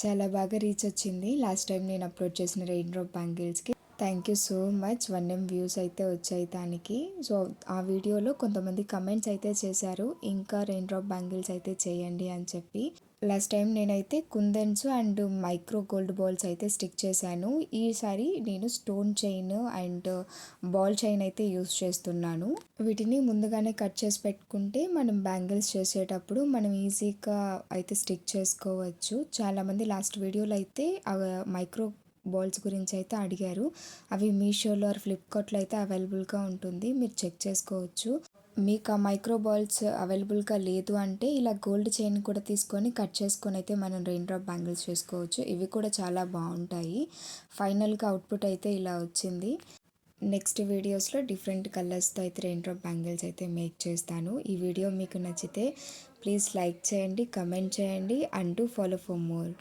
చాలా బాగా రీచ్ వచ్చింది లాస్ట్ టైం నేను అప్లోడ్ చేసిన రెయిన్ డ్రాప్ బ్యాంగిల్స్కి. Thank you so much. 1M views అయితే వచ్చాయి దానికి. సో ఆ వీడియోలో కొంతమంది కమెంట్స్ అయితే చేశారు, ఇంకా రెయిన్ డ్రాప్ బ్యాంగిల్స్ అయితే చేయండి అని చెప్పి. లాస్ట్ టైం నేనైతే కుందన్స్ అండ్ మైక్రో గోల్డ్ బాల్స్ అయితే స్టిక్ చేశాను. ఈసారి నేను stone chain and ball chain అయితే యూస్ చేస్తున్నాను. వీటిని ముందుగానే కట్ చేసి పెట్టుకుంటే మనం బ్యాంగిల్స్ చేసేటప్పుడు మనం ఈజీగా అయితే స్టిక్ చేసుకోవచ్చు. చాలామంది లాస్ట్ వీడియోలో అయితే మైక్రో బాల్స్ గురించి అయితే అడిగారు. అవి మీషోలో ఆర్ ఫ్లిప్కార్ట్లో అయితే అవైలబుల్గా ఉంటుంది, మీరు చెక్ చేసుకోవచ్చు. మీకు ఆ మైక్రో బాల్స్ అవైలబుల్గా లేదు అంటే ఇలా గోల్డ్ చైన్ కూడా తీసుకొని కట్ చేసుకొని అయితే మనం రెయిన్ డ్రాప్ బ్యాంగిల్స్ చేసుకోవచ్చు. ఇవి కూడా చాలా బాగుంటాయి. ఫైనల్గా అవుట్పుట్ అయితే ఇలా వచ్చింది. నెక్స్ట్ వీడియోస్లో డిఫరెంట్ కలర్స్తో అయితే రెయిన్ డ్రాప్ బ్యాంగిల్స్ అయితే మేక్ చేస్తాను. ఈ వీడియో మీకు నచ్చితే ప్లీజ్ లైక్ చేయండి, కమెంట్ చేయండి and do follow for more.